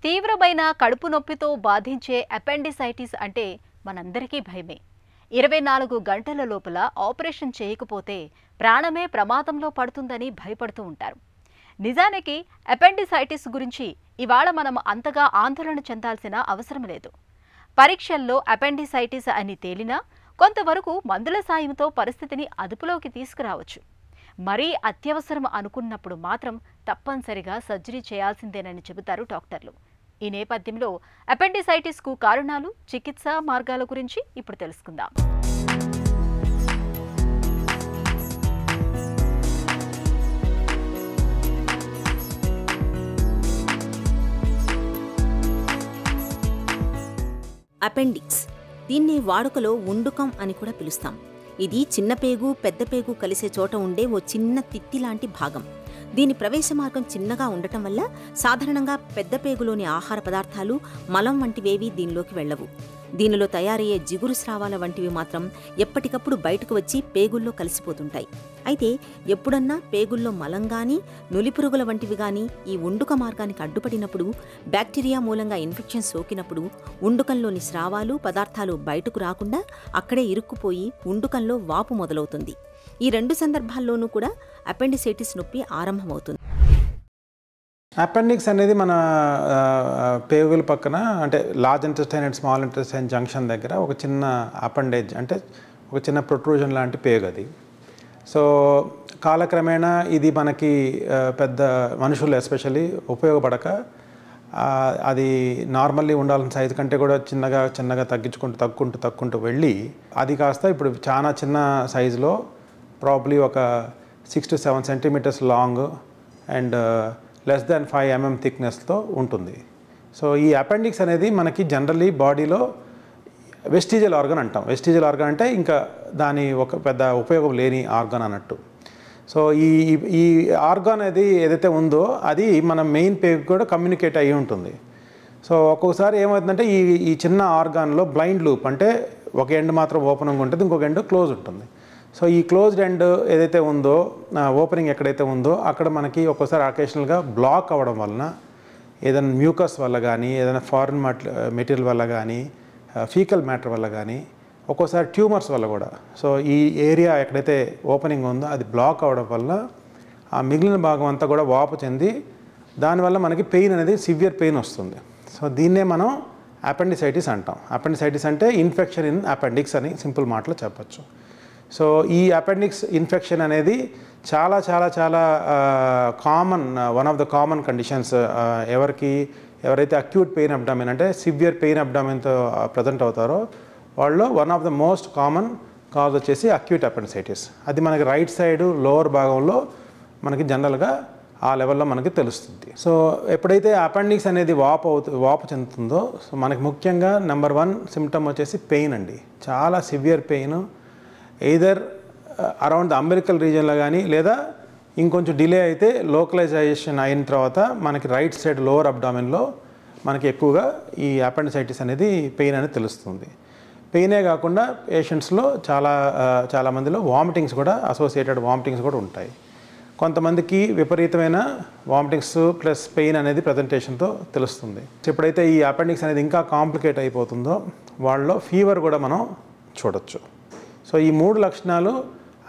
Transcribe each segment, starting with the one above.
తీవ్రమైన కడుపు నొప్పితో బాధించే అపెండిసైటిస్ అంటే మనందరికీ భయమే. 24 గంటల లోపల ఆపరేషన్ చేయకపోతే ప్రాణమే ప్రమాదంలో పడుతుందని భయపడుతూ ఉంటారు. నిజానికి అపెండిసైటిస్ గురించి ఇవాళ మనం అంతగా ఆందోళన చెందాల్సిన అవసరం లేదు. పరీక్షల్లో అపెండిసైటిస్ అని తేలినా కొంతవరకు మందుల సాయంతో పరిస్థితిని అదుపులోకి తీసుకురావచ్చు. మరీ అత్యవసరం అనుకున్నప్పుడు మాత్రం తప్పనిసరిగా సర్జరీ చేయాల్సిందేనని చెబుతారు డాక్టర్లు. ఈ నేపథ్యంలో అపెండిసైటిస్కు కారణాలు, చికిత్స మార్గాల గురించి ఇప్పుడు తెలుసుకుందాం. అపెండిక్స్, దీన్ని వాడుకలో ఉండుకం అని కూడా పిలుస్తాం. ఇది చిన్న పేగు, పెద్ద పేగు కలిసే చోట ఉండే ఓ చిన్న తిత్తి లాంటి భాగం. దీని ప్రవేశ మార్గం చిన్నగా ఉండటం వల్ల సాధారణంగా పెద్ద పేగులోని ఆహార పదార్థాలు, మలం వంటివేవీ దీనిలోకి వెళ్లవు. దీనిలో తయారయ్యే జిగురు స్రావాల వంటివి మాత్రం ఎప్పటికప్పుడు బయటకు వచ్చి పేగుల్లో కలిసిపోతుంటాయి. అయితే ఎప్పుడన్నా పేగుల్లో మలం గానీ, నులిపురుగుల వంటివి గానీ ఈ ఉండుక మార్గానికి అడ్డుపడినప్పుడు, బ్యాక్టీరియా మూలంగా ఇన్ఫెక్షన్ సోకినప్పుడు ఉండుకంలోని స్రావాలు, పదార్థాలు బయటకు రాకుండా అక్కడే ఇరుక్కుపోయి ఉండుకంలో వాపు మొదలవుతుంది. ఈ రెండు సందర్భాల్లోనూ కూడా అపెండిసైటిస్ నొప్పి ఆరంభమవుతుంది. అపెండిక్స్ అనేది మన పేగుల పక్కన, అంటే large intestine and small intestine junction దగ్గర ఒక చిన్న అపెండేజ్, అంటే ఒక చిన్న ప్రొట్రూజన్ లాంటి పేగు అది. సో కాలక్రమేణా ఇది మనకి పెద్ద మనుషులు ఎస్పెషల్లీ ఉపయోగపడక అది నార్మల్లీ ఉండాల్సిన సైజు కంటే కూడా చిన్నగా తగ్గుకుంటూ వెళ్ళి అది కాస్త ఇప్పుడు చాలా చిన్న సైజులో ప్రాబ్లీ ఒక 6 to 7 centimeters long and less than 5 mm థిక్నెస్తో ఉంటుంది. సో ఈ అపెండిక్స్ అనేది మనకి జనరల్లీ బాడీలో వెస్టిజియల్ ఆర్గన్ అంటాం. వెస్టిజియల్ ఆర్గన్ అంటే ఇంకా దాని ఒక పెద్ద ఉపయోగం లేని ఆర్గన్ అన్నట్టు. సో ఈ ఆర్గాన్ అది ఏదైతే ఉందో అది మన మెయిన్ పేగు కూడా కమ్యూనికేట్ అయ్యి ఉంటుంది. సో ఒక్కొక్కసారి ఏమవుతుందంటే ఈ చిన్న ఆర్గాన్లో బ్లైండ్ లూప్, అంటే ఒక ఎండ్ మాత్రం ఓపెనింగ్ ఉంటుంది, ఇంకొక ఎండ్ క్లోజ్ ఉంటుంది. సో ఈ క్లోజ్డ్ ఎండ్ ఏదైతే ఉందో, ఓపెనింగ్ ఎక్కడైతే ఉందో అక్కడ మనకి ఒక్కోసారి అకేషనల్గా బ్లాక్ అవ్వడం వలన, ఏదైనా మ్యూకస్ వల్ల కానీ, ఏదైనా ఫారిన్ మెటీరియల్ వల్ల కానీ, ఫీకల్ మ్యాటర్ వల్ల కానీ, ఒక్కోసారి ట్యూమర్స్ వల్ల కూడా. సో ఈ ఏరియా ఎక్కడైతే ఓపెనింగ్ ఉందో అది బ్లాక్ అవ్వడం వల్ల ఆ మిగిలిన భాగం అంతా కూడా వాపు చెంది దానివల్ల మనకి పెయిన్ అనేది సివియర్ పెయిన్ వస్తుంది. సో దీన్నే మనం అపెండిసైటిస్ అంటాం. అపెండిసైటిస్ అంటే ఇన్ఫెక్షన్ ఇన్ అపెండిక్స్ అని సింపుల్ మాటలో చెప్పచ్చు. సో ఈ అపెండిక్స్ ఇన్ఫెక్షన్ అనేది చాలా common, one of the common conditions. ఎవరైతే అక్యూట్ పెయిన్ అబ్డామిన్, అంటే సివియర్ పెయిన్ అబ్డామిన్తో ప్రజెంట్ అవుతారో వాళ్ళు one of the most common cause వచ్చేసి అక్యూట్ అపెండిసైటిస్. అది మనకి రైట్ సైడ్ లోవర్ భాగంలో మనకి జనరల్గా ఆ లెవెల్లో మనకి తెలుస్తుంది. సో ఎప్పుడైతే అపెండిక్స్ అనేది వాపు చెందుతుందో, సో మనకి ముఖ్యంగా నెంబర్ 1 సిమ్టమ్ వచ్చేసి పెయిన్ అండి. చాలా severe pain, either around the umbilical రీజియన్లో కానీ, లేదా ఇంకొంచెం డిలే అయితే లోకలైజేషన్ అయిన తర్వాత మనకి రైట్ సైడ్ లోవర్ అబ్డామిన్లో మనకి ఎక్కువగా ఈ అపెండిసైటిస్ అనేది పెయిన్ అనేది తెలుస్తుంది. పెయినే కాకుండా పేషెంట్స్లో చాలా మందిలో వామిటింగ్స్ కూడా, అసోసియేటెడ్ వామిటింగ్స్ కూడా ఉంటాయి. కొంతమందికి విపరీతమైన వామిటింగ్స్ ప్లస్ పెయిన్ అనేది ప్రజెంటేషన్తో తెలుస్తుంది. ఎప్పుడైతే ఈ అపెండిక్స్ అనేది ఇంకా కాంప్లికేట్ అయిపోతుందో వాళ్ళలో ఫీవర్ కూడా మనం చూడొచ్చు. సో ఈ 3 లక్షణాలు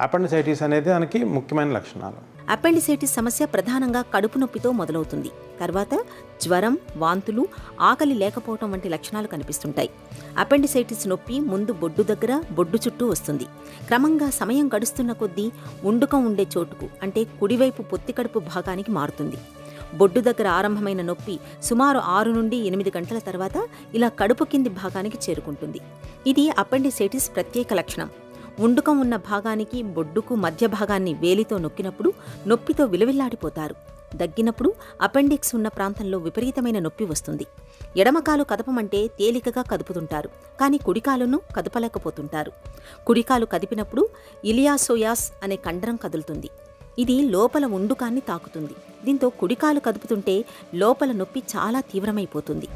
అపెండిసైటిస్ అనేది దానికి ముఖ్యమైన లక్షణాలు. అపెండిసైటిస్ సమస్య ప్రధానంగా కడుపు నొప్పితో మొదలవుతుంది. తర్వాత జ్వరం, వాంతులు, ఆకలి లేకపోవటం వంటి లక్షణాలు కనిపిస్తుంటాయి. అపెండిసైటిస్ నొప్పి ముందు బొడ్డు దగ్గర, బొడ్డు చుట్టూ వస్తుంది. క్రమంగా సమయం గడుస్తున్న కొద్దీ ఉండుకం ఉండే చోటుకు, అంటే కుడివైపు పొత్తికడుపు భాగానికి మారుతుంది. బొడ్డు దగ్గర ఆరంభమైన నొప్పి సుమారు 6 నుండి 8 గంటల తర్వాత ఇలా కడుపు కింది భాగానికి చేరుకుంటుంది. ఇది అపెండిసైటిస్ ప్రత్యేక లక్షణం. ఉండుకం ఉన్న భాగానికి, బొడ్డుకు మధ్య భాగాన్ని వేలితో నొక్కినప్పుడు నొప్పితో విలవిల్లాడిపోతారు. దగ్గినప్పుడు అపెండిక్స్ ఉన్న ప్రాంతంలో విపరీతమైన నొప్పి వస్తుంది. ఎడమకాలు కదపమంటే తేలికగా కదుపుతుంటారు, కానీ కుడికాలును కదపలేకపోతుంటారు. కుడికాలు కదిపినప్పుడు ఇలియాసోయాస్ అనే కండరం కదులుతుంది. ఇది లోపల ఉండుకాన్ని తాకుతుంది. దీంతో కుడికాలు కదుపుతుంటే లోపల నొప్పి చాలా తీవ్రమైపోతుంది.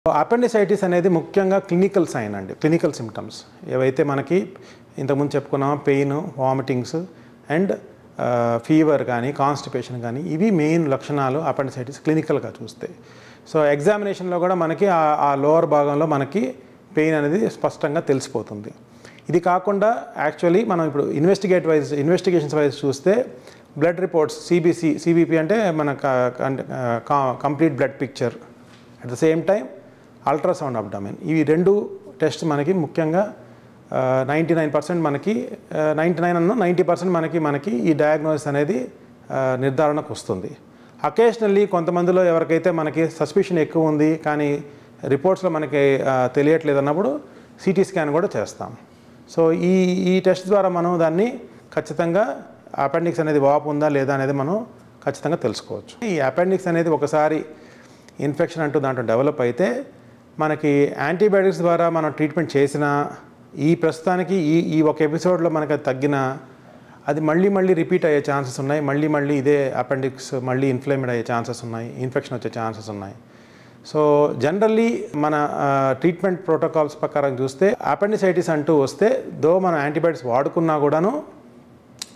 అపెండిసైటిస్ అనేది ముఖ్యంగా క్లినికల్ సైన్ అండి, క్లినికల్ సిమ్టమ్స్ ఏవైతే మనకి ఇంతకుముందు చెప్పుకున్నాం, పెయిన్, వామిటింగ్స్ అండ్ ఫీవర్ కానీ, కాన్స్టిపేషన్ కానీ, ఇవి మెయిన్ లక్షణాలు అపెండిసైటిస్ క్లినికల్గా చూస్తే. సో ఎగ్జామినేషన్లో కూడా మనకి ఆ లోవర్ భాగంలో మనకి పెయిన్ అనేది స్పష్టంగా తెలిసిపోతుంది. ఇది కాకుండా యాక్చువల్లీ మనం ఇప్పుడు ఇన్వెస్టిగేషన్స్ వైజ్ చూస్తే బ్లడ్ రిపోర్ట్స్ సిబిపి అంటే మన complete blood picture, at the same time ultrasound abdomen, ఇవి 2 టెస్ట్ మనకి ముఖ్యంగా 99% మనకి 90% మనకి ఈ డయాగ్నోసిస్ అనేది నిర్ధారణకు వస్తుంది. అకేషనల్లీ కొంతమందిలో ఎవరికైతే మనకి సస్పిషన్ ఎక్కువ ఉంది కానీ రిపోర్ట్స్లో మనకి తెలియట్లేదు అన్నప్పుడు సిటీ స్కాన్ కూడా చేస్తాం. సో ఈ టెస్ట్ ద్వారా మనం దాన్ని ఖచ్చితంగా అపెండిక్స్ అనేది వాపు ఉందా లేదా అనేది మనం ఖచ్చితంగా తెలుసుకోవచ్చు. ఈ అపెండిక్స్ అనేది ఒకసారి ఇన్ఫెక్షన్ అంటూ దాంట్లో డెవలప్ అయితే మనకి యాంటీబయాటిక్స్ ద్వారా మనం ట్రీట్మెంట్ చేసినా ఈ ప్రస్తుతానికి ఈ ఒక ఎపిసోడ్లో మనకి అది తగ్గినా అది మళ్ళీ రిపీట్ అయ్యే ఛాన్సెస్ ఉన్నాయి. మళ్ళీ ఇదే అపెండిక్స్ మళ్ళీ ఇన్ఫ్లేమ్డ్ అయ్యే ఛాన్సెస్ ఉన్నాయి, ఇన్ఫెక్షన్ వచ్చే ఛాన్సెస్ ఉన్నాయి. సో జనరల్లీ మన ట్రీట్మెంట్ ప్రోటోకాల్స్ ప్రకారం చూస్తే అపెండిసైటిస్ అంటూ వస్తే మనం యాంటీబయాటిక్స్ వాడుకున్నా కూడాను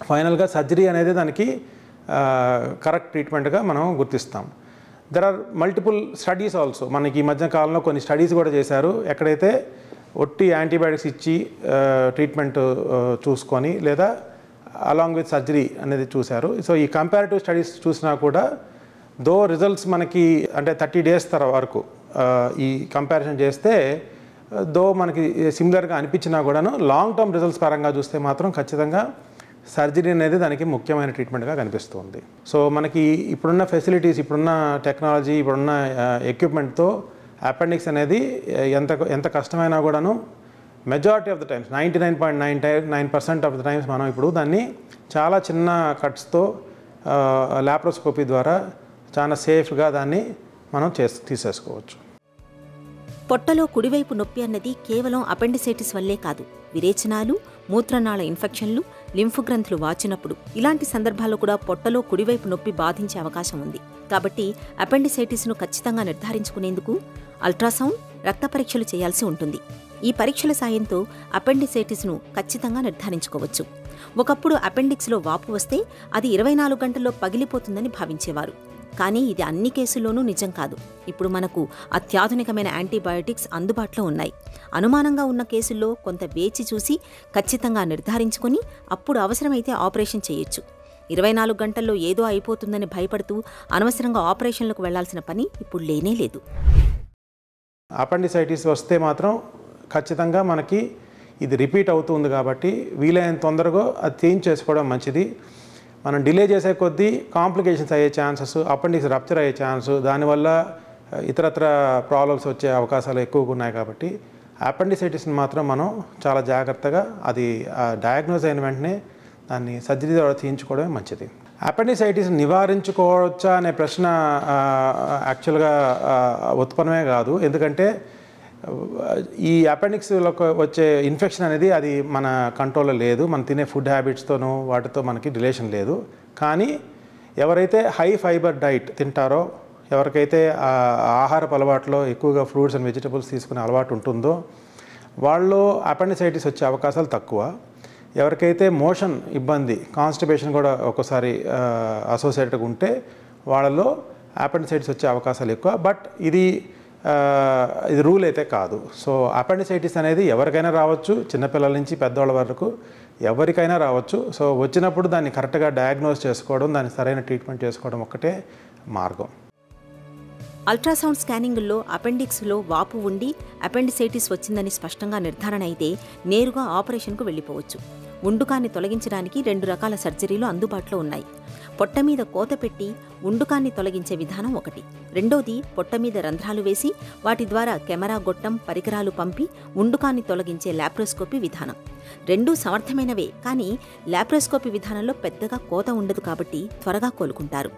ఫైనల్గా సర్జరీ అనేది దానికి కరెక్ట్ ట్రీట్మెంట్గా మనం గుర్తిస్తాం. There are multiple studies also. మనకి ఈ మధ్య కాలంలో కొన్ని స్టడీస్ కూడా చేశారు, ఎక్కడైతే ఒట్టి యాంటీబయాటిక్స్ ఇచ్చి ట్రీట్మెంట్ చూసుకొని లేదా అలాంగ్ విత్ సర్జరీ అనేది చూశారు. సో ఈ కంపారిటివ్ స్టడీస్ చూసినా కూడా రిజల్ట్స్ మనకి అంటే 30 days వరకు ఈ కంపారిజన్ చేస్తే మనకి సిమిలర్గా అనిపించినా కూడాను లాంగ్ టర్మ్ రిజల్ట్స్ పరంగా చూస్తే మాత్రం ఖచ్చితంగా సర్జరీ అనేది దానికి ముఖ్యమైన ట్రీట్మెంట్గా కనిపిస్తుంది. సో మనకి ఇప్పుడున్న ఫెసిలిటీస్, ఇప్పుడున్న టెక్నాలజీ, ఇప్పుడున్న ఎక్విప్మెంట్తో అపెండిక్స్ అనేది ఎంత కష్టమైనా కూడాను majority of the times 99.99% of the times మనం ఇప్పుడు దాన్ని చాలా చిన్న కట్స్తో లాప్రోస్కోపీ ద్వారా చాలా సేఫ్గా దాన్ని మనం తీసేసుకోవచ్చు. పొట్టలో కుడివైపు నొప్పి అన్నది కేవలం అపెండిసైటిస్ వల్లే కాదు, విరేచనాలు, మూత్రనాళ ఇన్ఫెక్షన్లు, లింఫ్ గ్రంథులు వాచినప్పుడు ఇలాంటి సందర్భాల్లో కూడా పొట్టలో కుడివైపు నొప్పి బాధించే అవకాశం ఉంది. కాబట్టి అపెండిసైటిస్ను ఖచ్చితంగా నిర్ధారించుకునేందుకు అల్ట్రాసౌండ్, రక్త పరీక్షలు చేయాల్సి ఉంటుంది. ఈ పరీక్షల సాయంతో అపెండిసైటిస్ను ఖచ్చితంగా నిర్ధారించుకోవచ్చు. ఒకప్పుడు అపెండిక్స్లో వాపు వస్తే అది 24 గంటల్లో పగిలిపోతుందని భావించేవారు. కానీ ఇది అన్ని కేసుల్లోనూ నిజం కాదు. ఇప్పుడు మనకు అత్యాధునికమైన యాంటీబయాటిక్స్ అందుబాటులో ఉన్నాయి. అనుమానంగా ఉన్న కేసుల్లో కొంత వేచి చూసి ఖచ్చితంగా నిర్ధారించుకొని అప్పుడు అవసరమైతే ఆపరేషన్ చేయొచ్చు. 24 గంటల్లో ఏదో అయిపోతుందని భయపడుతూ అనవసరంగా ఆపరేషన్లకు వెళ్లాల్సిన పని ఇప్పుడు లేనే లేదు. అపెండిసైటిస్ వస్తే మాత్రం ఖచ్చితంగా మనకి ఇది రిపీట్ అవుతుంది కాబట్టి వీలైనంత తొందరగా అది చేంజ్ చేసుకోవడం మంచిది. మనం డిలే చేసే కొద్దీ కాంప్లికేషన్స్ అయ్యే ఛాన్సెస్, అపెండిక్స్ రప్చర్ అయ్యే ఛాన్స్, దానివల్ల ఇతరత్ర ప్రాబ్లమ్స్ వచ్చే అవకాశాలు ఎక్కువగా ఉన్నాయి. కాబట్టి అపెండిసైటిస్ని మాత్రం మనం చాలా జాగ్రత్తగా అది డయాగ్నోజ్ అయిన వెంటనే దాన్ని సర్జరీ ద్వారా తీయించుకోవడమే మంచిది. అపెండిసైటిస్ నివారించుకోవచ్చా అనే ప్రశ్న యాక్చువల్గా ఉత్పన్నమే కాదు. ఎందుకంటే ఈ అపెండిక్స్లో వచ్చే ఇన్ఫెక్షన్ అనేది అది మన కంట్రోల్లో లేదు. మనం తినే ఫుడ్ హ్యాబిట్స్తోనూ వాటితో మనకి రిలేషన్ లేదు. కానీ ఎవరైతే హై ఫైబర్ డైట్ తింటారో, ఎవరికైతే ఆహారపు అలవాట్లో ఎక్కువగా ఫ్రూట్స్ అండ్ వెజిటబుల్స్ తీసుకునే అలవాటు ఉంటుందో వాళ్ళు అపెండిసైటిస్ వచ్చే అవకాశాలు తక్కువ. ఎవరికైతే మోషన్ ఇబ్బంది, కాన్స్టిపేషన్ కూడా ఒక్కోసారి అసోసియేటెడ్గా ఉంటే వాళ్ళలో అపెండిసైటిస్ వచ్చే అవకాశాలు ఎక్కువ. బట్ ఇది రూల్ అయితే కాదు. సో అపెండిసైటిస్ అనేది ఎవరికైనా రావచ్చు, చిన్నపిల్లల నుంచి పెద్దవాళ్ళ వరకు ఎవరికైనా రావచ్చు. సో వచ్చినప్పుడు దాన్ని కరెక్ట్గా డయాగ్నోస్ చేసుకోవడం, దాన్ని సరైన ట్రీట్మెంట్ చేసుకోవడం ఒక్కటే మార్గం. అల్ట్రాసౌండ్ స్కానింగుల్లో అపెండిక్స్లో వాపు ఉండి అపెండిసైటిస్ వచ్చిందని స్పష్టంగా నిర్ధారణ అయితే నేరుగా ఆపరేషన్కు వెళ్లిపోవచ్చు. ఉండుకాన్ని తొలగించడానికి 2 రకాల సర్జరీలు అందుబాటులో ఉన్నాయి. పొట్ట మీద కోత పెట్టి ఉండుకాన్ని తొలగించే విధానం ఒకటి. రెండోది పొట్ట మీద రంధ్రాలు వేసి వాటి ద్వారా కెమెరా గొట్టం పరికరాలు పంపి ఉండుకాన్ని తొలగించే లాప్రోస్కోపీ విధానం. 2 సమర్థమైనవే, కానీ లాప్రోస్కోపీ విధానంలో పెద్దగా కోత ఉండదు కాబట్టి త్వరగా కోలుకుంటారు.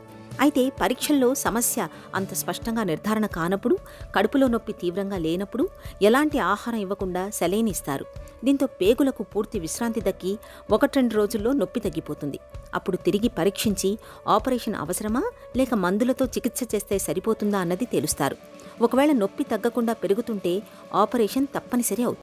అయితే పరీక్షల్లో సమస్య అంత స్పష్టంగా నిర్ధారణ కానప్పుడు, కడుపులో నొప్పి తీవ్రంగా లేనప్పుడు ఎలాంటి ఆహారం ఇవ్వకుండా సెలైన్ ఇస్తారు. దీంతో పేగులకు పూర్తి విశ్రాంతి దక్కి 1-2 రోజుల్లో నొప్పి తగ్గిపోతుంది. అప్పుడు తిరిగి పరీక్షించి ఆపరేషన్ అవసరమా లేక మందులతో చికిత్స చేస్తే సరిపోతుందా అన్నది తేలుస్తారు. ఒకవేళ నొప్పి తగ్గకుండా పెరుగుతుంటే ఆపరేషన్ తప్పనిసరి అవుతుంది.